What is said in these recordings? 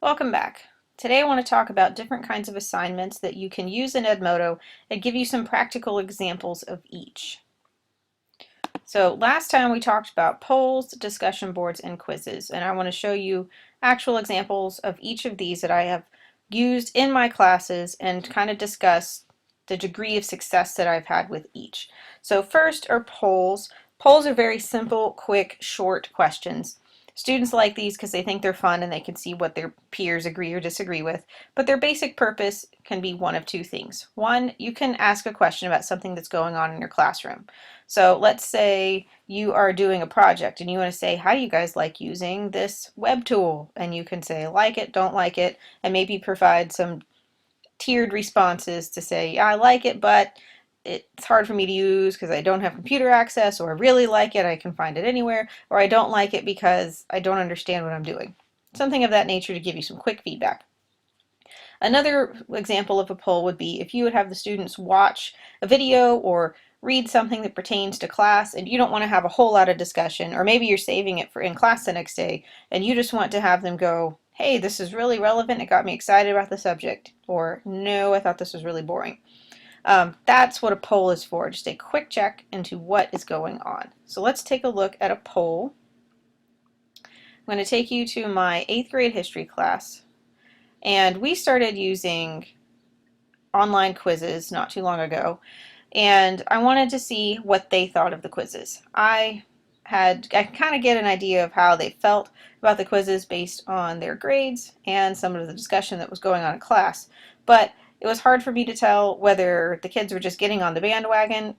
Welcome back. Today I want to talk about different kinds of assignments that you can use in Edmodo and give you some practical examples of each. So last time we talked about polls, discussion boards, and quizzes, and I want to show you actual examples of each of these that I have used in my classes and kind of discuss the degree of success that I've had with each. So first are polls. Polls are very simple, quick, short questions. Students like these because they think they're fun and they can see what their peers agree or disagree with, but their basic purpose can be one of two things. One, you can ask a question about something that's going on in your classroom. So let's say you are doing a project and you want to say, how do you guys like using this web tool? And you can say, like it, don't like it, and maybe provide some tiered responses to say, yeah, I like it, but it's hard for me to use because I don't have computer access, or I really like it, I can find it anywhere, or I don't like it because I don't understand what I'm doing. Something of that nature to give you some quick feedback. Another example of a poll would be if you would have the students watch a video or read something that pertains to class and you don't want to have a whole lot of discussion, or maybe you're saving it for in class the next day and you just want to have them go, hey, this is really relevant, it got me excited about the subject, or no, I thought this was really boring. That's what a poll is for, just a quick check into what is going on. So let's take a look at a poll. I'm going to take you to my 8th grade history class, and we started using online quizzes not too long ago, and I wanted to see what they thought of the quizzes. I kind of get an idea of how they felt about the quizzes based on their grades and some of the discussion that was going on in class, but it was hard for me to tell whether the kids were just getting on the bandwagon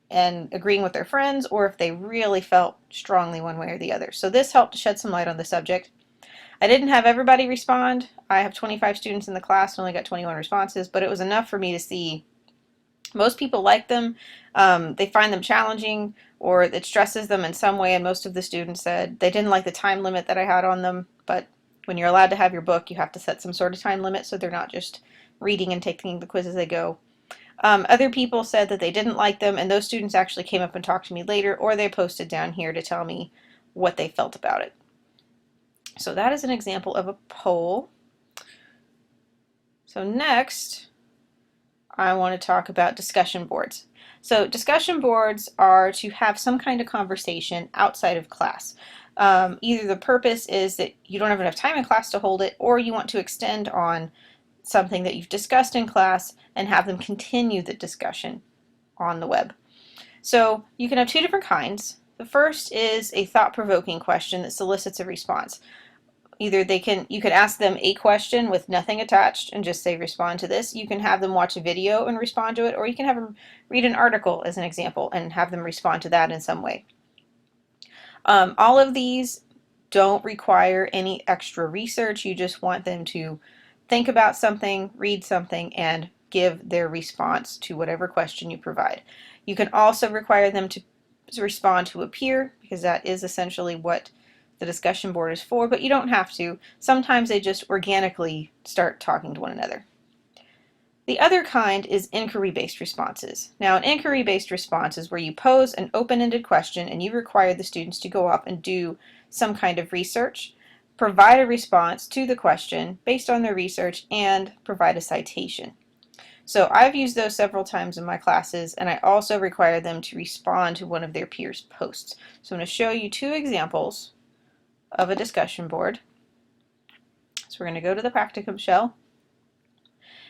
and agreeing with their friends, or if they really felt strongly one way or the other. So this helped to shed some light on the subject. I didn't have everybody respond. I have 25 students in the class and only got 21 responses, but it was enough for me to see most people like them. They find them challenging, or it stresses them in some way, and most of the students said they didn't like the time limit that I had on them, but when you're allowed to have your book, you have to set some sort of time limit so they're not just reading and taking the quiz as they go. Other people said that they didn't like them, and those students actually came up and talked to me later, or they posted down here to tell me what they felt about it. So that is an example of a poll. So next, I want to talk about discussion boards. So discussion boards are to have some kind of conversation outside of class. Either the purpose is that you don't have enough time in class to hold it, or you want to extend on something that you've discussed in class and have them continue the discussion on the web. So you can have two different kinds. The first is a thought-provoking question that solicits a response. Either you could ask them a question with nothing attached and just say respond to this. You can have them watch a video and respond to it, or you can have them read an article as an example and have them respond to that in some way. All of these don't require any extra research. You just want them to think about something, read something, and give their response to whatever question you provide. You can also require them to respond to a peer, because that is essentially what the discussion board is for, but you don't have to. Sometimes they just organically start talking to one another. The other kind is inquiry-based responses. Now, an inquiry-based response is where you pose an open-ended question and you require the students to go off and do some kind of research, provide a response to the question based on their research, and provide a citation. So I've used those several times in my classes, and I also require them to respond to one of their peers' posts. So I'm going to show you two examples of a discussion board. So we're going to go to the practicum shell.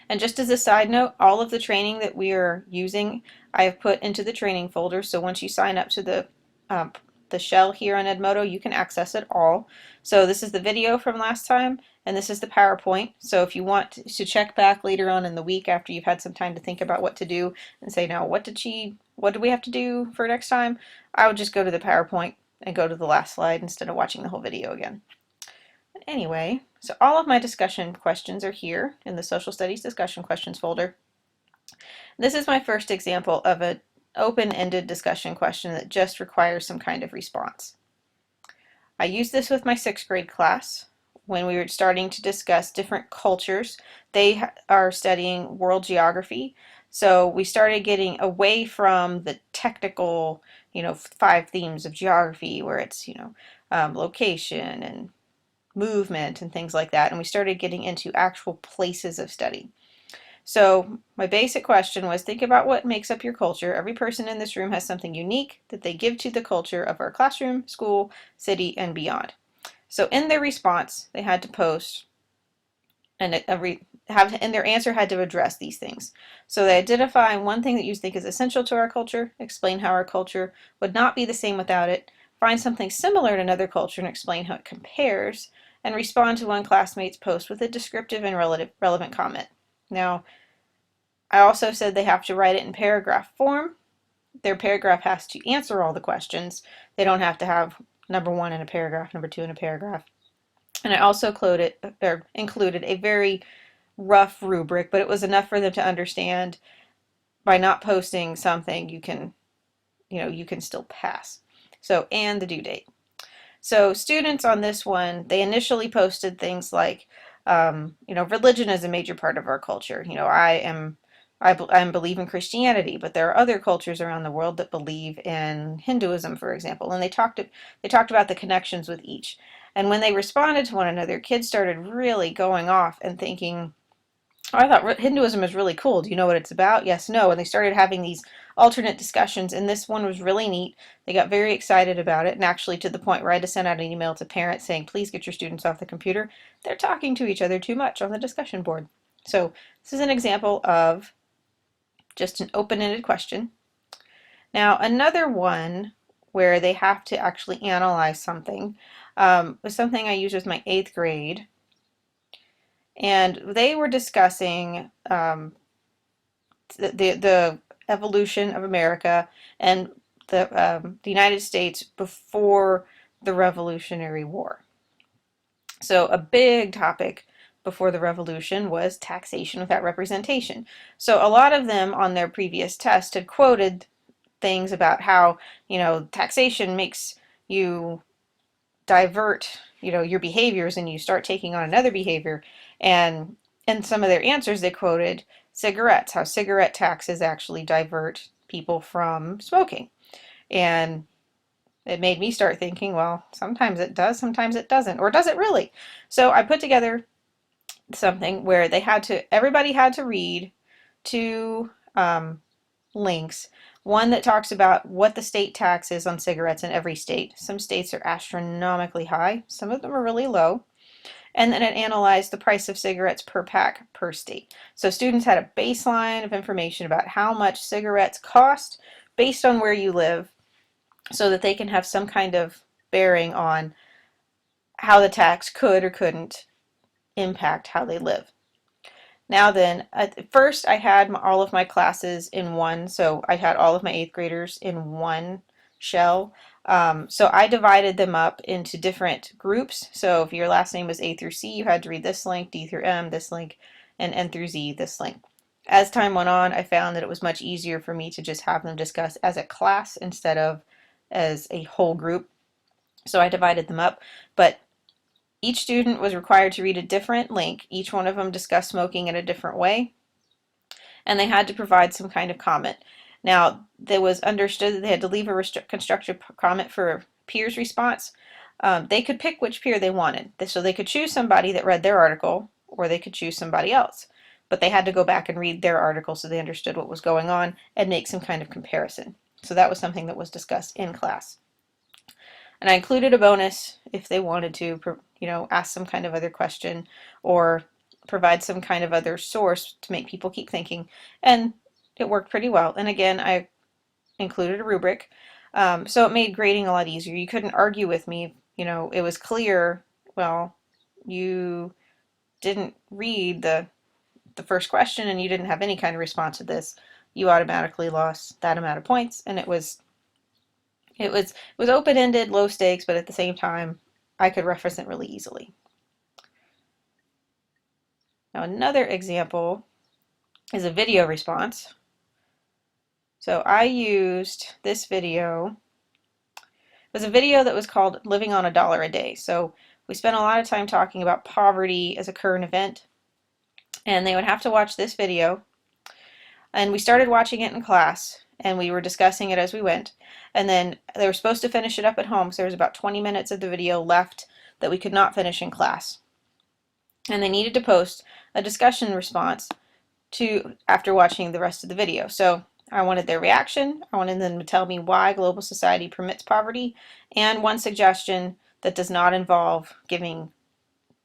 And just as a side note, all of the training that we are using, I have put into the training folder. So once you sign up to the shell here on Edmodo, you can access it all. So this is the video from last time, and this is the PowerPoint. So if you want to check back later on in the week after you've had some time to think about what to do and say, now what do we have to do for next time? I would just go to the PowerPoint and go to the last slide instead of watching the whole video again. But anyway, so all of my discussion questions are here in the Social Studies Discussion Questions folder. This is my first example of an open-ended discussion question that just requires some kind of response. I used this with my 6th grade class when we were starting to discuss different cultures. They are studying world geography, so we started getting away from the technical, 5 themes of geography where it's, location and movement and things like that, and we started getting into actual places of study. So my basic question was, think about what makes up your culture. Every person in this room has something unique that they give to the culture of our classroom, school, city, and beyond. So in their response, they had to post, and in their answer had to address these things. So they identify one thing that you think is essential to our culture, explain how our culture would not be the same without it, find something similar to another culture and explain how it compares, and respond to one classmate's post with a descriptive and relevant comment. Now, I also said they have to write it in paragraph form. Their paragraph has to answer all the questions. They don't have to have number one in a paragraph, number two in a paragraph. And I also included a very rough rubric, but it was enough for them to understand by not posting something you can still pass. So, and the due date. So students on this one, they initially posted things like, religion is a major part of our culture. I believe in Christianity, but there are other cultures around the world that believe in Hinduism, for example, and they talked about the connections with each. And when they responded to one another, kids started really going off and thinking, oh, I thought Hinduism is really cool. Do you know what it's about? Yes, no. And they started having these alternate discussions, and this one was really neat. They got very excited about it, and actually to the point where I had to send out an email to parents saying, please get your students off the computer. They're talking to each other too much on the discussion board. So this is an example of just an open-ended question. Now, another one where they have to actually analyze something was something I used with my 8th grade. And they were discussing the evolution of America and the United States before the Revolutionary War. So a big topic before the Revolution was taxation without representation. So a lot of them on their previous test had quoted things about how, taxation makes you divert, your behaviors and you start taking on another behavior. And in some of their answers, they quoted cigarettes, how cigarette taxes actually divert people from smoking. And it made me start thinking, well, sometimes it does, sometimes it doesn't, or does it really? So I put together something where everybody had to read two links. One that talks about what the state tax is on cigarettes in every state. Some states are astronomically high, some of them are really low. And then it analyzed the price of cigarettes per pack per state. So students had a baseline of information about how much cigarettes cost based on where you live, so that they can have some kind of bearing on how the tax could or couldn't impact how they live. Now then, at first I had all of my classes in one, so I had all of my 8th graders in one shell. So I divided them up into different groups. So if your last name was A through C, you had to read this link, D through M, this link, and N through Z, this link. As time went on, I found that it was much easier for me to just have them discuss as a class instead of as a whole group. So I divided them up, but each student was required to read a different link. Each one of them discussed smoking in a different way, and they had to provide some kind of comment. Now, it was understood that they had to leave a constructive comment for a peer's response. They could pick which peer they wanted. So they could choose somebody that read their article, or they could choose somebody else. But they had to go back and read their article so they understood what was going on and make some kind of comparison. So that was something that was discussed in class. And I included a bonus if they wanted to, ask some kind of other question or provide some kind of other source to make people keep thinking. And it worked pretty well. And again, I included a rubric. So it made grading a lot easier. You couldn't argue with me. It was clear, well, you didn't read the first question and you didn't have any kind of response to this. You automatically lost that amount of points. And it was open-ended, low stakes, but at the same time, I could reference it really easily. Now another example is a video response. So I used this video. It was a video that was called Living on $1 a Day. So we spent a lot of time talking about poverty as a current event, and they would have to watch this video. And we started watching it in class, and we were discussing it as we went. And then they were supposed to finish it up at home, so there was about 20 minutes of the video left that we could not finish in class. And they needed to post a discussion response after watching the rest of the video. So I wanted their reaction. I wanted them to tell me why global society permits poverty, and one suggestion that does not involve giving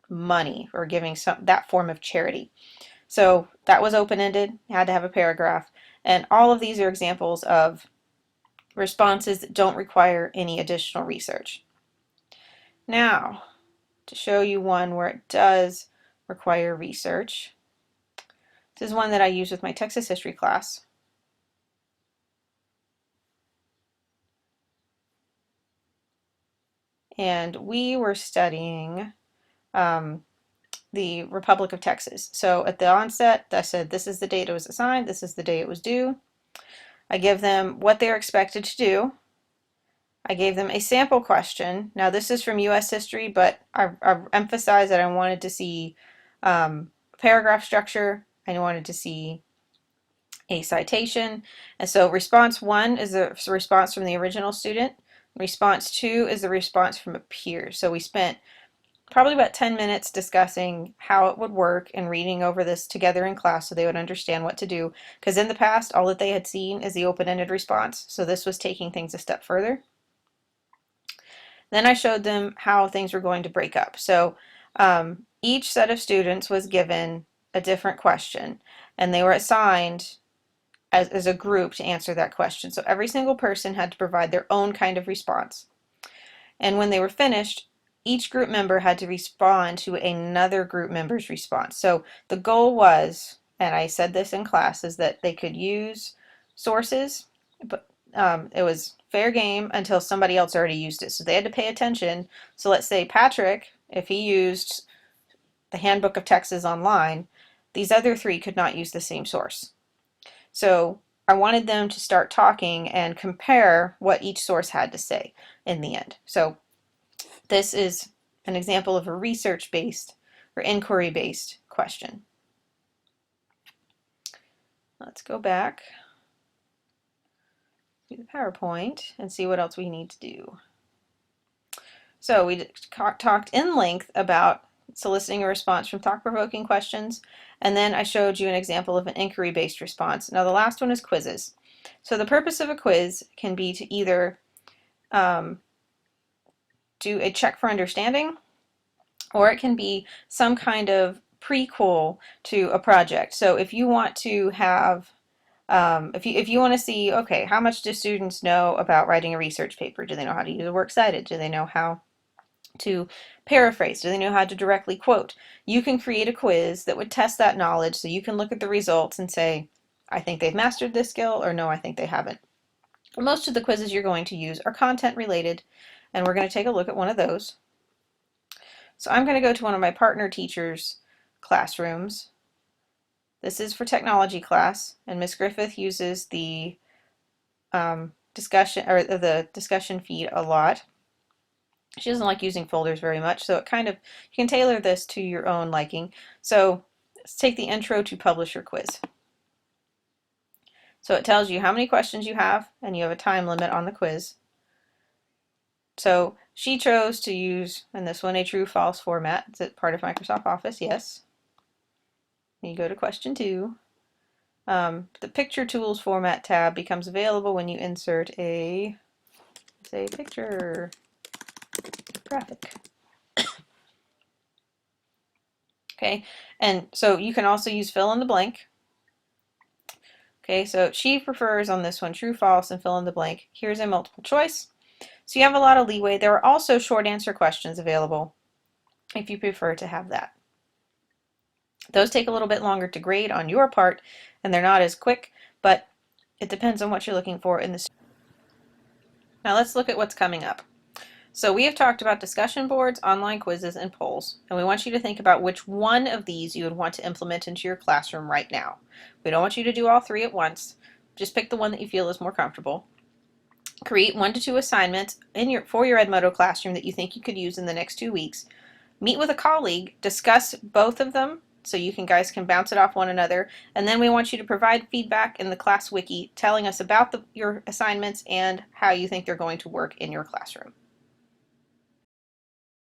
money or giving that form of charity. So that was open-ended, had to have a paragraph, and all of these are examples of responses that don't require any additional research. Now, to show you one where it does require research, this is one that I use with my Texas history class. And we were studying the Republic of Texas. So at the onset, I said, this is the date it was assigned, this is the day it was due. I give them what they're expected to do. I gave them a sample question. Now this is from U.S. history, but I emphasized that I wanted to see paragraph structure. I wanted to see a citation. And so response 1 is a response from the original student. Response 2 is the response from a peer. So we spent probably about 10 minutes discussing how it would work and reading over this together in class so they would understand what to do. Because in the past, all that they had seen is the open-ended response. So this was taking things a step further. Then I showed them how things were going to break up. So each set of students was given a different question, and they were assigned as a group to answer that question. So every single person had to provide their own kind of response. And when they were finished, each group member had to respond to another group member's response. So the goal was, and I said this in class, is that they could use sources, but it was fair game until somebody else already used it. So they had to pay attention. So let's say Patrick, if he used the Handbook of Texas online, these other 3 could not use the same source. So I wanted them to start talking and compare what each source had to say in the end. So this is an example of a research-based or inquiry-based question. Let's go back to the PowerPoint and see what else we need to do. So we talked in length about soliciting a response from thought-provoking questions, and then I showed you an example of an inquiry-based response. Now the last one is quizzes. So the purpose of a quiz can be to either do a check for understanding, or it can be some kind of prequel to a project. So if you want to have, if you want to see, okay, how much do students know about writing a research paper? Do they know how to use a works cited? Do they know how to paraphrase? Do they know how to directly quote? You can create a quiz that would test that knowledge, so you can look at the results and say, I think they've mastered this skill, or no, I think they haven't. Most of the quizzes you're going to use are content related, and we're going to take a look at one of those. So I'm going to go to one of my partner teachers' classrooms. This is for technology class, and Miss Griffith uses the discussion feed a lot. She doesn't like using folders very much, so you can tailor this to your own liking. So let's take the intro to publisher quiz. So it tells you how many questions you have, and you have a time limit on the quiz. So she chose to use, in this one, a true-false format. Is it part of Microsoft Office? Yes. You go to question 2. The Picture Tools Format tab becomes available when you insert a picture graphic. Okay, and so you can also use fill in the blank. Okay, so she prefers on this one true, false, and fill in the blank. Here's a multiple choice. So you have a lot of leeway. There are also short answer questions available if you prefer to have that. Those take a little bit longer to grade on your part, and they're not as quick, but it depends on what you're looking for in this. Now let's look at what's coming up. So we have talked about discussion boards, online quizzes, and polls, and we want you to think about which one of these you would want to implement into your classroom right now. We don't want you to do all 3 at once. Just pick the one that you feel is more comfortable. Create 1 to 2 assignments for your Edmodo classroom that you think you could use in the next 2 weeks. Meet with a colleague, discuss both of them so you guys can bounce it off one another, and then we want you to provide feedback in the class wiki telling us about your assignments and how you think they're going to work in your classroom.